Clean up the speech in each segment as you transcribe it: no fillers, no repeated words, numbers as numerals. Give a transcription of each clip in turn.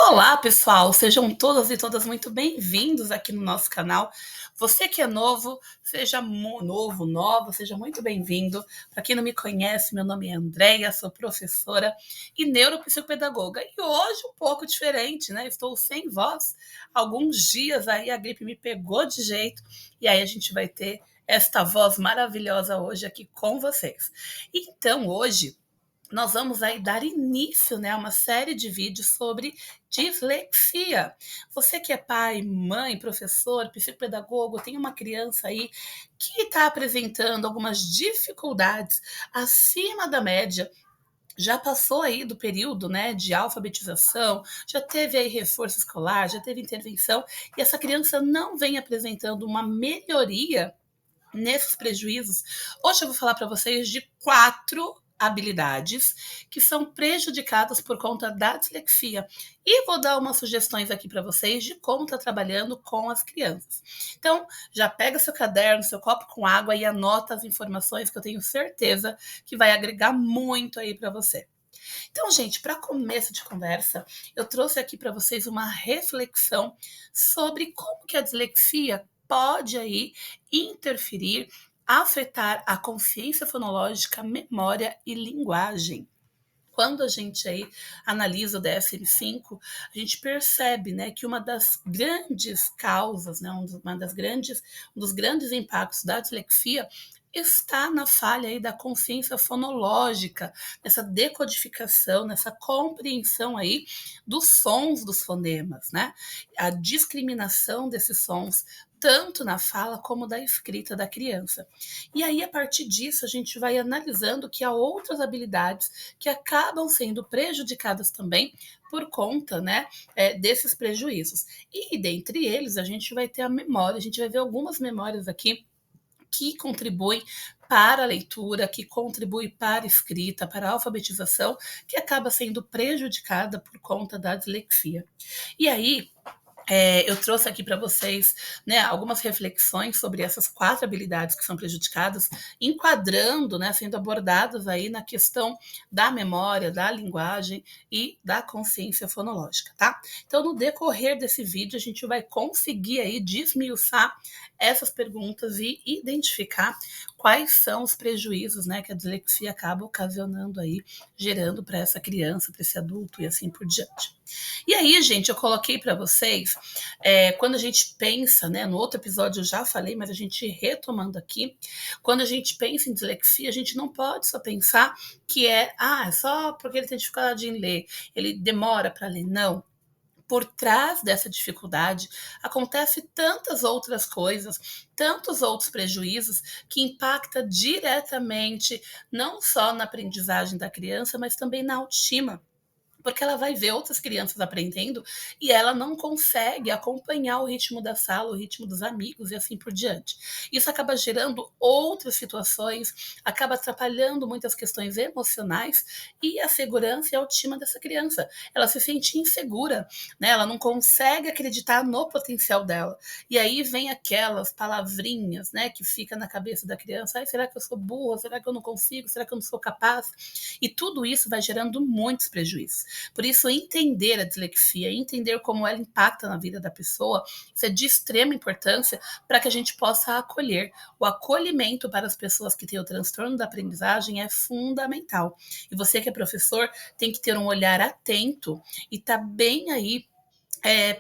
Olá, pessoal! Sejam todas e todas muito bem-vindos aqui no nosso canal. Você que é novo, seja nova, seja muito bem-vindo. Para quem não me conhece, meu nome é Andréia, sou professora e neuropsicopedagoga. E hoje um pouco diferente, né? Estou sem voz. Alguns dias aí a gripe me pegou de jeito e aí a gente vai ter esta voz maravilhosa hoje aqui com vocês. Então, hoje nós vamos aí dar início, né, a uma série de vídeos sobre dislexia. Você que é pai, mãe, professor, psicopedagogo, tem uma criança aí que está apresentando algumas dificuldades acima da média, já passou aí do período, né, de alfabetização, já teve aí reforço escolar, já teve intervenção, e essa criança não vem apresentando uma melhoria nesses prejuízos. Hoje eu vou falar para vocês de 4 habilidades que são prejudicadas por conta da dislexia. E vou dar umas sugestões aqui para vocês de como tá trabalhando com as crianças. Então, já pega seu caderno, seu copo com água e anota as informações que eu tenho certeza que vai agregar muito aí para você. Então, gente, para começo de conversa, eu trouxe aqui para vocês uma reflexão sobre como que a dislexia pode aí interferir, afetar a consciência fonológica, memória e linguagem. Quando a gente aí analisa o DSM-5, a gente percebe, né, que uma das grandes causas, né, um dos grandes impactos da dislexia está na falha aí da consciência fonológica, nessa decodificação, nessa compreensão aí dos sons dos fonemas, né? A discriminação desses sons tanto na fala como da escrita da criança. E aí, a partir disso, a gente vai analisando que há outras habilidades que acabam sendo prejudicadas também por conta, né, desses prejuízos. E dentre eles, a gente vai ter a memória, a gente vai ver algumas memórias aqui que contribuem para a leitura, que contribui para a escrita, para a alfabetização, que acaba sendo prejudicada por conta da dislexia. E aí, eu trouxe aqui para vocês, né, algumas reflexões sobre essas 4 habilidades que são prejudicadas, enquadrando, né, sendo abordadas aí na questão da memória, da linguagem e da consciência fonológica, tá? Então, no decorrer desse vídeo, a gente vai conseguir aí desmiuçar essas perguntas e identificar quais são os prejuízos, né, que a dislexia acaba ocasionando aí, gerando para essa criança, para esse adulto e assim por diante. E aí, gente, eu coloquei para vocês, quando a gente pensa, né, no outro episódio eu já falei, mas a gente retomando aqui, quando a gente pensa em dislexia, a gente não pode só pensar que é só porque ele tem dificuldade em ler, ele demora para ler, não. Por trás dessa dificuldade acontece tantas outras coisas, tantos outros prejuízos que impacta diretamente não só na aprendizagem da criança, mas também na autoestima, porque ela vai ver outras crianças aprendendo e ela não consegue acompanhar o ritmo da sala, o ritmo dos amigos e assim por diante. Isso acaba gerando outras situações, acaba atrapalhando muitas questões emocionais e a segurança e a autoestima dessa criança. Ela se sente insegura, né? Ela não consegue acreditar no potencial dela. E aí vem aquelas palavrinhas, né, que fica na cabeça da criança: será que eu sou burra? Será que eu não consigo? Será que eu não sou capaz? E tudo isso vai gerando muitos prejuízos. Por isso, entender a dislexia, entender como ela impacta na vida da pessoa, isso é de extrema importância para que a gente possa acolher. O acolhimento para as pessoas que têm o transtorno da aprendizagem é fundamental. E você que é professor tem que ter um olhar atento e tá bem aí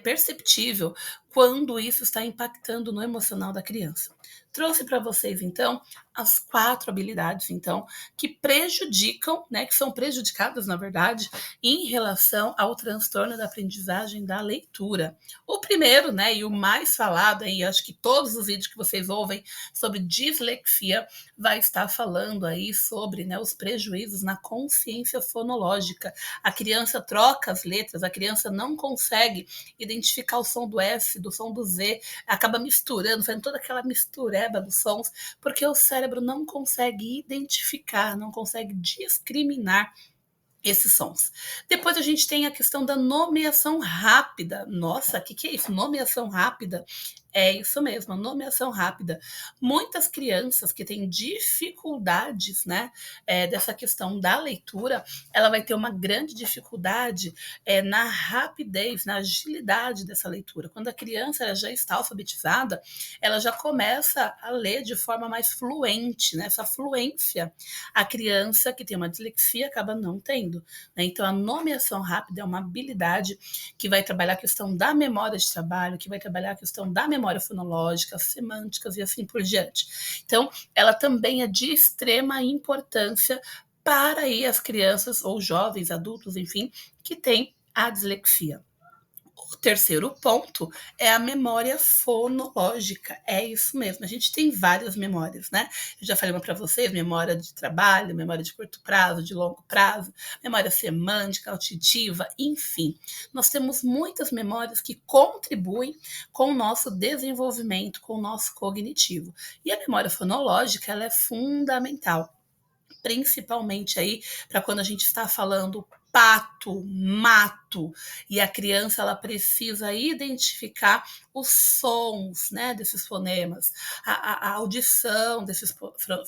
perceptível quando isso está impactando no emocional da criança. Trouxe para vocês, então, as 4 habilidades, então, que prejudicam, né, que são prejudicadas, na verdade, em relação ao transtorno da aprendizagem da leitura. O primeiro, né, e o mais falado aí, acho que todos os vídeos que vocês ouvem sobre dislexia vai estar falando aí sobre, né, os prejuízos na consciência fonológica. A criança troca as letras, a criança não consegue identificar o som do S, do som do Z, acaba misturando, fazendo toda aquela mistureba dos sons, porque o cérebro não consegue identificar, não consegue discriminar esses sons. Depois a gente tem a questão da nomeação rápida. Nossa, o que é isso? Nomeação rápida É isso mesmo, nomeação rápida. Muitas crianças que têm dificuldades, né, dessa questão da leitura, ela vai ter uma grande dificuldade na rapidez, na agilidade dessa leitura. Quando a criança ela já está alfabetizada, ela já começa a ler de forma mais fluente, né? Essa fluência a criança que tem uma dislexia acaba não tendo, né? Então, a nomeação rápida é uma habilidade que vai trabalhar a questão da memória de trabalho, que vai trabalhar a questão da memória fonológica, semânticas e assim por diante. Então, ela também é de extrema importância para aí as crianças ou jovens, adultos, enfim, que têm a dislexia. O terceiro ponto é a memória fonológica. É isso mesmo. A gente tem várias memórias, né? Eu já falei uma para vocês: memória de trabalho, memória de curto prazo, de longo prazo, memória semântica, auditiva, enfim. Nós temos muitas memórias que contribuem com o nosso desenvolvimento, com o nosso cognitivo. E a memória fonológica, ela é fundamental, principalmente aí para quando a gente está falando pato, mato, e a criança ela precisa identificar os sons, né, desses fonemas, a audição desses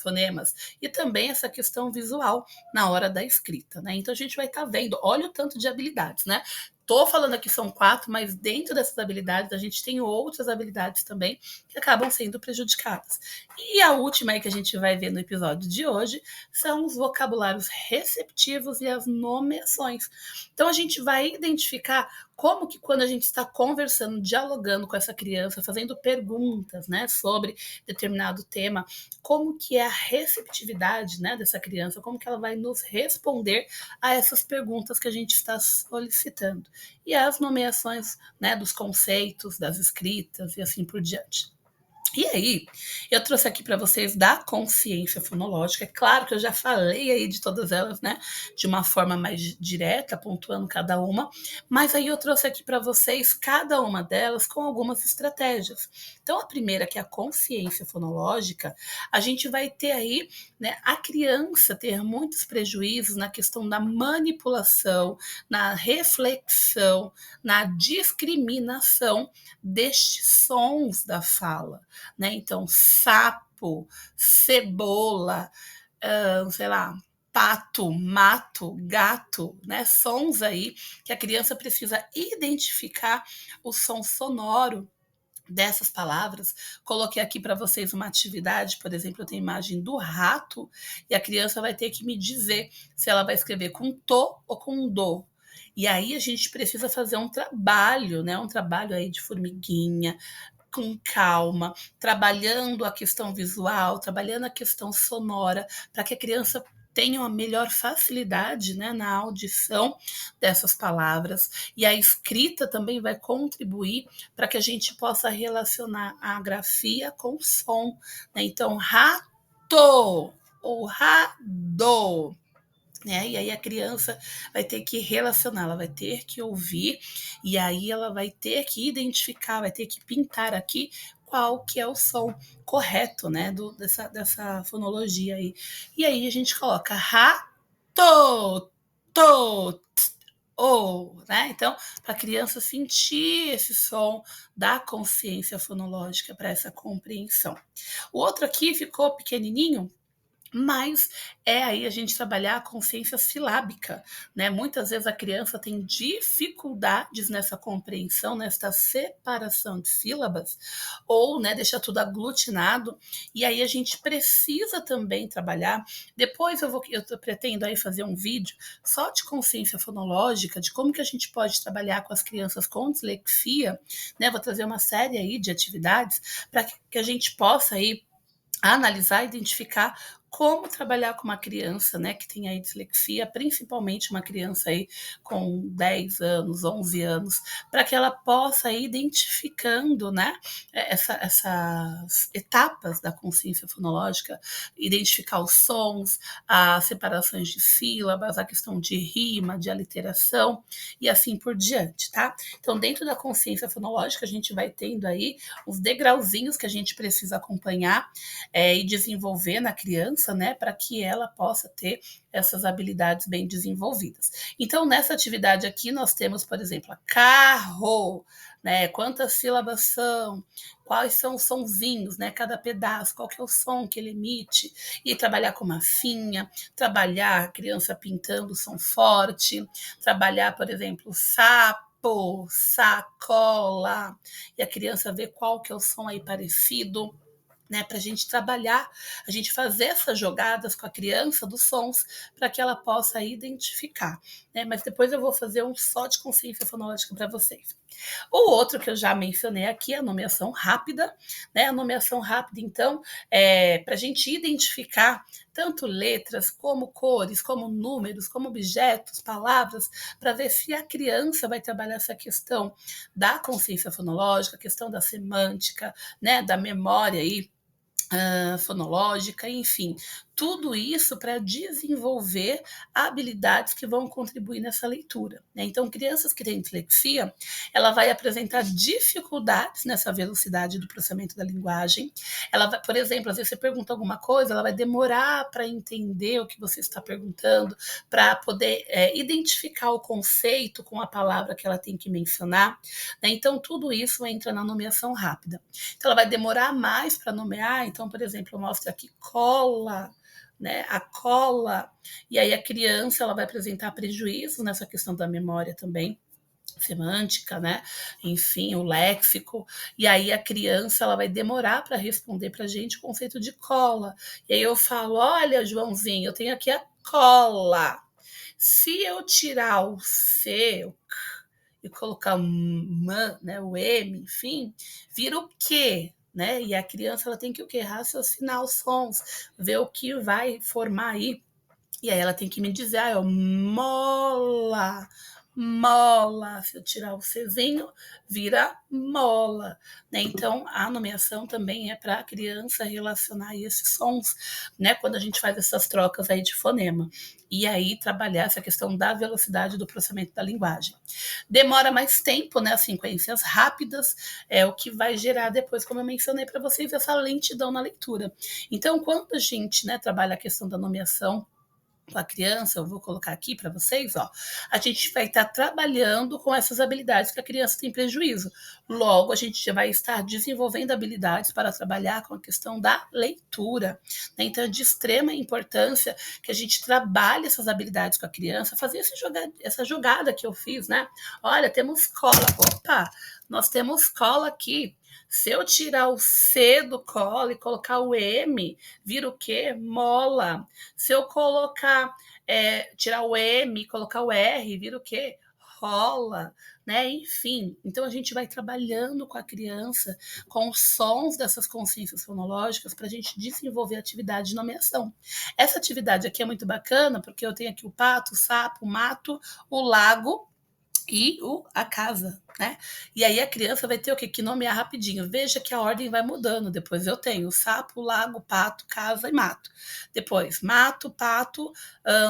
fonemas e também essa questão visual na hora da escrita, né? Então a gente vai estar vendo, olha o tanto de habilidades, né? Tô falando aqui são 4, mas dentro dessas habilidades a gente tem outras habilidades também que acabam sendo prejudicadas. E a última aí que a gente vai ver no episódio de hoje são os vocabulários receptivos e as nomeações. Então a gente vai identificar como que quando a gente está conversando, dialogando com essa criança, fazendo perguntas, né, sobre determinado tema, como que é a receptividade, né, dessa criança, como que ela vai nos responder a essas perguntas que a gente está solicitando. E as nomeações, né, dos conceitos, das escritas e assim por diante. E aí, eu trouxe aqui para vocês da consciência fonológica. É claro que eu já falei aí de todas elas, né, de uma forma mais direta, pontuando cada uma, mas aí eu trouxe aqui para vocês cada uma delas com algumas estratégias. Então, a primeira, que é a consciência fonológica, a gente vai ter aí, né, a criança ter muitos prejuízos na questão da manipulação, na reflexão, na discriminação destes sons da fala, né? Então, sapo, cebola, sei lá, pato, mato, gato, né? Sons aí que a criança precisa identificar o som sonoro dessas palavras. Coloquei aqui para vocês uma atividade, por exemplo, eu tenho a imagem do rato e a criança vai ter que me dizer se ela vai escrever com to ou com do. E aí a gente precisa fazer um trabalho, né? Um trabalho aí de formiguinha, com calma, trabalhando a questão visual, trabalhando a questão sonora, para que a criança tenha uma melhor facilidade, né, na audição dessas palavras. E a escrita também vai contribuir para que a gente possa relacionar a grafia com o som, né? Então, rato ou rado, né? E aí a criança vai ter que relacionar, ela vai ter que ouvir, e aí ela vai ter que identificar, vai ter que pintar aqui qual que é o som correto, né, dessa fonologia aí. E aí a gente coloca rato, to, ou, né? Então, para a criança sentir esse som da consciência fonológica para essa compreensão. O outro aqui ficou pequenininho, mas é aí a gente trabalhar a consciência silábica, né? Muitas vezes a criança tem dificuldades nessa compreensão, nessa separação de sílabas, ou, né, deixa tudo aglutinado, e aí a gente precisa também trabalhar. Depois eu pretendo aí fazer um vídeo só de consciência fonológica, de como que a gente pode trabalhar com as crianças com dislexia, né? Vou trazer uma série aí de atividades para que a gente possa aí analisar, identificar como trabalhar com uma criança, né, que tem aí dislexia, principalmente uma criança aí com 10 anos, 11 anos, para que ela possa ir identificando, né, essas etapas da consciência fonológica, identificar os sons, as separações de sílabas, a questão de rima, de aliteração e assim por diante, tá? Então, dentro da consciência fonológica, a gente vai tendo aí os degrauzinhos que a gente precisa acompanhar e desenvolver na criança, né, para que ela possa ter essas habilidades bem desenvolvidas. Então, nessa atividade aqui, nós temos, por exemplo, a carro, né? Quantas sílabas são, quais são os sonzinhos, né? Cada pedaço, qual que é o som que ele emite, e trabalhar com massinha, trabalhar a criança pintando som forte, trabalhar, por exemplo, sapo, sacola, e a criança ver qual que é o som aí parecido, né, para a gente trabalhar, a gente fazer essas jogadas com a criança dos sons para que ela possa identificar, né? Mas depois eu vou fazer um só de consciência fonológica para vocês. O outro que eu já mencionei aqui é a nomeação rápida, né? A nomeação rápida, então, é para a gente identificar tanto letras, como cores, como números, como objetos, palavras, para ver se a criança vai trabalhar essa questão da consciência fonológica, a questão da semântica, né? Da memória aí fonológica, enfim, tudo isso para desenvolver habilidades que vão contribuir nessa leitura, né? Então, crianças que têm dislexia, ela vai apresentar dificuldades nessa velocidade do processamento da linguagem. Ela vai, por exemplo, às vezes você pergunta alguma coisa, ela vai demorar para entender o que você está perguntando, para poder identificar o conceito com a palavra que ela tem que mencionar, né? Então, tudo isso entra na nomeação rápida. Então, ela vai demorar mais para nomear. Então, por exemplo, eu mostro aqui cola, né? A cola. E aí a criança ela vai apresentar prejuízos nessa questão da memória também, semântica, né? Enfim, o léxico. E aí a criança ela vai demorar para responder para a gente o conceito de cola. E aí eu falo, olha, Joãozinho, eu tenho aqui a cola. Se eu tirar o C, o K, e colocar o M, né, o M, enfim, vira o quê? Né? E a criança ela tem que o quê? Raciocinar os sons, ver o que vai formar aí. E aí ela tem que me dizer, ah, é o mola, mola. Se eu tirar o Czinho, vira mola. Né? Então, a nomeação também é para a criança relacionar esses sons, né? Quando a gente faz essas trocas aí de fonema. E aí trabalhar essa questão da velocidade do processamento da linguagem. Demora mais tempo, né? As sequências rápidas é o que vai gerar depois, como eu mencionei para vocês, essa lentidão na leitura. Então, quando a gente, né, trabalha a questão da nomeação com a criança, eu vou colocar aqui para vocês, ó, a gente vai estar trabalhando com essas habilidades que a criança tem prejuízo. Logo, a gente já vai estar desenvolvendo habilidades para trabalhar com a questão da leitura. Né? Então, é de extrema importância que a gente trabalhe essas habilidades com a criança, fazer essa jogada que eu fiz, né? Olha, temos cola. Opa! Nós temos cola aqui. Se eu tirar o C do cola e colocar o M, vira o quê? Mola. Se eu colocar, tirar o M e colocar o R, vira o quê? Rola, né? Enfim, então a gente vai trabalhando com a criança, com os sons dessas consciências fonológicas, para a gente desenvolver a atividade de nomeação. Essa atividade aqui é muito bacana, porque eu tenho aqui o pato, o sapo, o mato, o lago e a casa, né? E aí a criança vai ter o quê? Que nomear rapidinho. Veja que a ordem vai mudando. Depois eu tenho sapo, lago, pato, casa e mato. Depois mato, pato,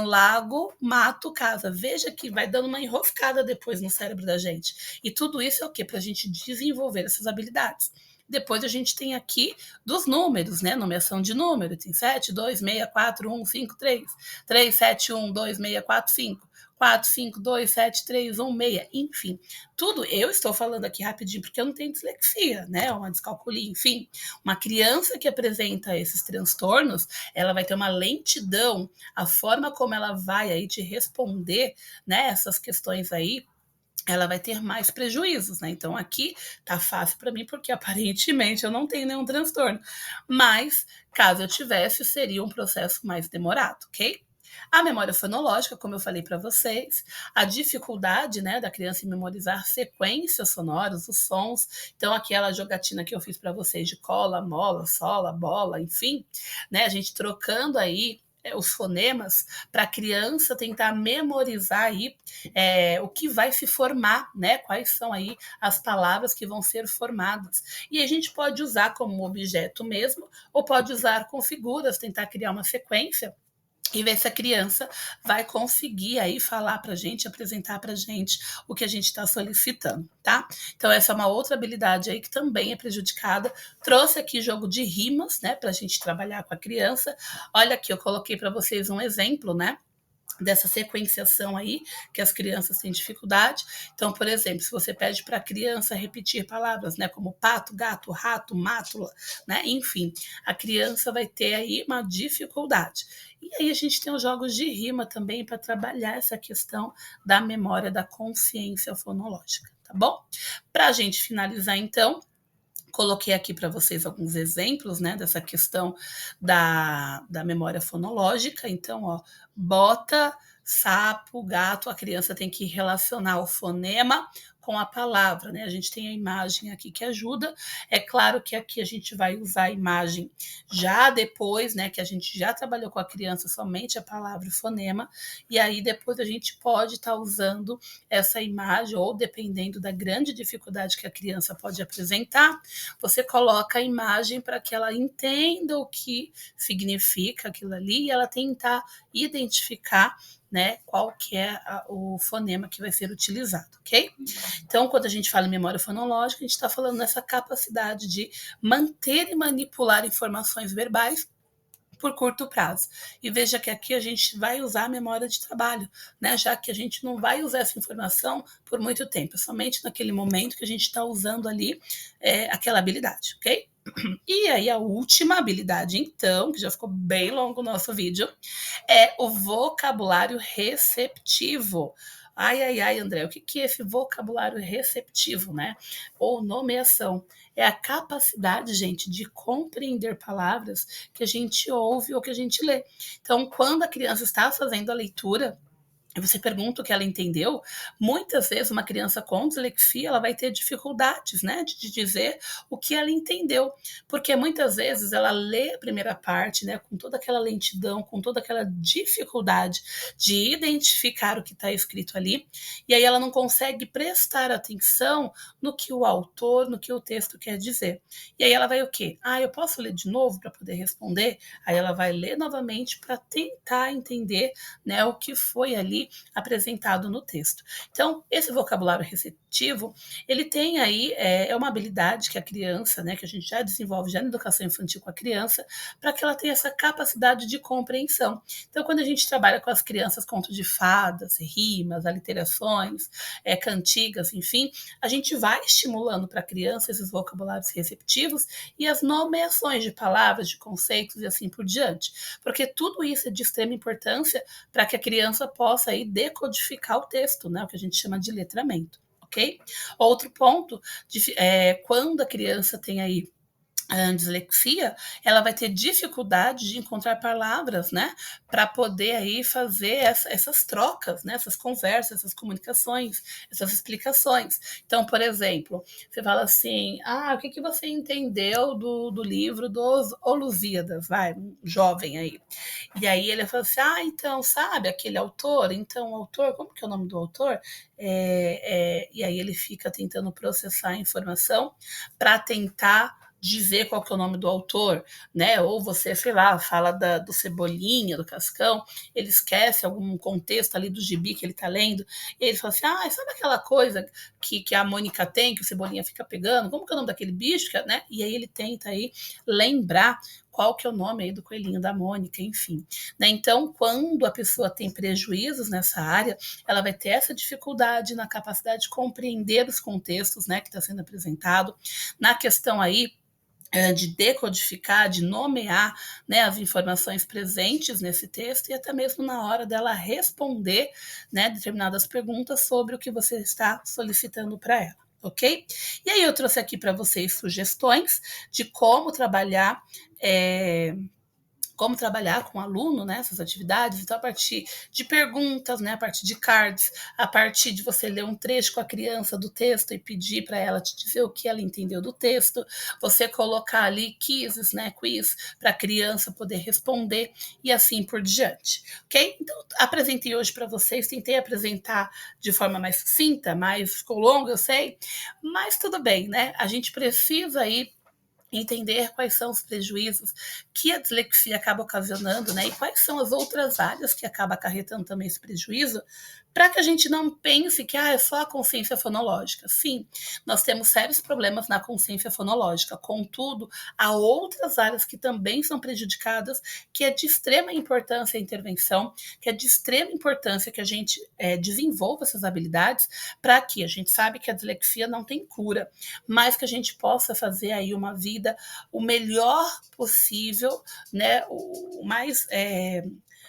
lago, mato, casa. Veja que vai dando uma enroscada depois no cérebro da gente. E tudo isso é o quê? Para a gente desenvolver essas habilidades. Depois a gente tem aqui dos números, né? Nomeação de número. Tem 7, 2, 6, 4, 1, 5, 3. 3, 7, 1, 2, 6, 4, 5. 4, 5, 2, 7, 3, 1, 6, enfim. Tudo eu estou falando aqui rapidinho porque eu não tenho dislexia, né? Uma descalculia, enfim. Uma criança que apresenta esses transtornos, ela vai ter uma lentidão, a forma como ela vai aí te responder, né? Essas questões aí, ela vai ter mais prejuízos, né? Então aqui tá fácil para mim porque aparentemente eu não tenho nenhum transtorno, mas caso eu tivesse, seria um processo mais demorado, ok? A memória fonológica, como eu falei para vocês, a dificuldade, né, da criança em memorizar sequências sonoras, os sons. Então, aquela jogatina que eu fiz para vocês de cola, mola, sola, bola, enfim, né, a gente trocando aí os fonemas para a criança tentar memorizar aí o que vai se formar, né? Quais são aí as palavras que vão ser formadas. E a gente pode usar como objeto mesmo, ou pode usar com figuras, tentar criar uma sequência e ver se a criança vai conseguir aí falar para a gente, apresentar para a gente o que a gente está solicitando, tá? Então essa é uma outra habilidade aí que também é prejudicada. Trouxe aqui jogo de rimas, né, para a gente trabalhar com a criança. Olha aqui, eu coloquei para vocês um exemplo, né? dessa sequenciação aí, que as crianças têm dificuldade. Então, por exemplo, se você pede para a criança repetir palavras, né, como pato, gato, rato, mátula, né, enfim, a criança vai ter aí uma dificuldade. E aí a gente tem os jogos de rima também para trabalhar essa questão da memória, da consciência fonológica, tá bom? Para a gente finalizar, então, coloquei aqui para vocês alguns exemplos, né, dessa questão da memória fonológica. Então, ó, bota, sapo, gato, a criança tem que relacionar o fonema com a palavra, né? A gente tem a imagem aqui que ajuda. É claro que aqui a gente vai usar a imagem já depois, né, que a gente já trabalhou com a criança somente a palavra e o fonema, e aí depois a gente pode estar usando essa imagem, ou dependendo da grande dificuldade que a criança pode apresentar, você coloca a imagem para que ela entenda o que significa aquilo ali e ela tentar identificar, né, qual que é o fonema que vai ser utilizado, ok? Então, quando a gente fala em memória fonológica, a gente está falando nessa capacidade de manter e manipular informações verbais por curto prazo. E veja que aqui a gente vai usar a memória de trabalho, né? Já que a gente não vai usar essa informação por muito tempo, somente naquele momento que a gente está usando ali aquela habilidade, ok? E aí a última habilidade, então, que já ficou bem longo o nosso vídeo, é o vocabulário receptivo. Ai, ai, ai, André, o que é esse vocabulário receptivo, né? Ou nomeação. É a capacidade, gente, de compreender palavras que a gente ouve ou que a gente lê. Então, quando a criança está fazendo a leitura, e você pergunta o que ela entendeu, muitas vezes uma criança com dislexia ela vai ter dificuldades, né, de dizer o que ela entendeu, porque muitas vezes ela lê a primeira parte, né, com toda aquela lentidão, com toda aquela dificuldade de identificar o que está escrito ali, e aí ela não consegue prestar atenção no que o autor, no que o texto quer dizer. E aí ela vai o quê? Ah, eu posso ler de novo para poder responder? Aí ela vai ler novamente para tentar entender, né, o que foi ali apresentado no texto. Então, esse vocabulário receptivo, ele tem aí, é uma habilidade que a criança, né, que a gente já desenvolve já na educação infantil com a criança, para que ela tenha essa capacidade de compreensão. Então, quando a gente trabalha com as crianças contos de fadas, rimas, aliterações, cantigas, enfim, a gente vai estimulando para a criança esses vocabulários receptivos e as nomeações de palavras, de conceitos e assim por diante. Porque tudo isso é de extrema importância para que a criança possa aí decodificar o texto, né, o que a gente chama de letramento, ok? Outro ponto, quando a criança tem aí a dislexia, ela vai ter dificuldade de encontrar palavras, né, para poder aí fazer essas trocas, né, essas conversas, essas comunicações, essas explicações. Então, por exemplo, você fala assim, o que você entendeu do livro dos Lusíadas, vai, um jovem aí. E aí ele fala assim, então, sabe, aquele autor, então, o autor, como que é o nome do autor? E aí ele fica tentando processar a informação para tentar dizer qual que é o nome do autor, né? Ou você, sei lá, fala do Cebolinha, do Cascão, ele esquece algum contexto ali do gibi que ele tá lendo, e ele fala assim, sabe aquela coisa que a Mônica tem, que o Cebolinha fica pegando? Como que é o nome daquele bicho, né? E aí ele tenta aí lembrar qual que é o nome aí do coelhinho da Mônica, enfim. Né? Então, quando a pessoa tem prejuízos nessa área, ela vai ter essa dificuldade na capacidade de compreender os contextos, né, que está sendo apresentado, na questão aí de decodificar, de nomear, né, as informações presentes nesse texto e até mesmo na hora dela responder, né, determinadas perguntas sobre o que você está solicitando para ela. Ok? E aí eu trouxe aqui para vocês sugestões de como trabalhar com o aluno, né, essas atividades. Então, a partir de perguntas, né, a partir de cards, a partir de você ler um trecho com a criança do texto e pedir para ela te dizer o que ela entendeu do texto, você colocar ali quizzes, né, quiz, para a criança poder responder e assim por diante, ok? Então, apresentei hoje para vocês, tentei apresentar de forma mais sucinta, mas ficou longo, eu sei, mas tudo bem, né? A gente precisa aí entender quais são os prejuízos que a dislexia acaba ocasionando, né? E quais são as outras áreas que acaba acarretando também esse prejuízo, para que a gente não pense que é só a consciência fonológica. Sim, nós temos sérios problemas na consciência fonológica, contudo, há outras áreas que também são prejudicadas, que é de extrema importância a intervenção, que é de extrema importância que a gente desenvolva essas habilidades, para que a gente sabe que a dislexia não tem cura, mas que a gente possa fazer aí uma vida o melhor possível, né, o mais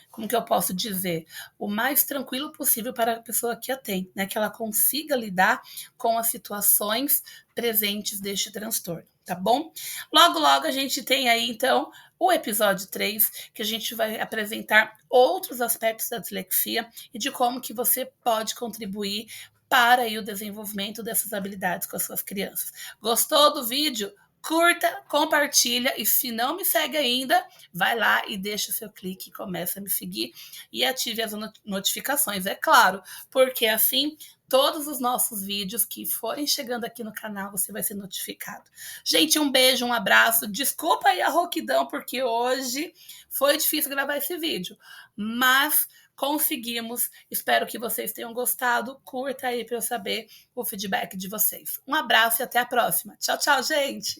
como que eu posso dizer, o mais tranquilo possível para a pessoa que a tem, né? Que ela consiga lidar com as situações presentes deste transtorno, tá bom? Logo, logo a gente tem aí, então, o episódio 3, que a gente vai apresentar outros aspectos da dislexia e de como que você pode contribuir para aí o desenvolvimento dessas habilidades com as suas crianças. Gostou do vídeo? Curta, compartilha e se não me segue ainda, vai lá e deixa o seu clique, começa a me seguir e ative as notificações, é claro, porque assim todos os nossos vídeos que forem chegando aqui no canal, você vai ser notificado. Gente, um beijo, um abraço. Desculpa aí a rouquidão, porque hoje foi difícil gravar esse vídeo, mas conseguimos. Espero que vocês tenham gostado. Curta aí para eu saber o feedback de vocês. Um abraço e até a próxima. Tchau, tchau, gente!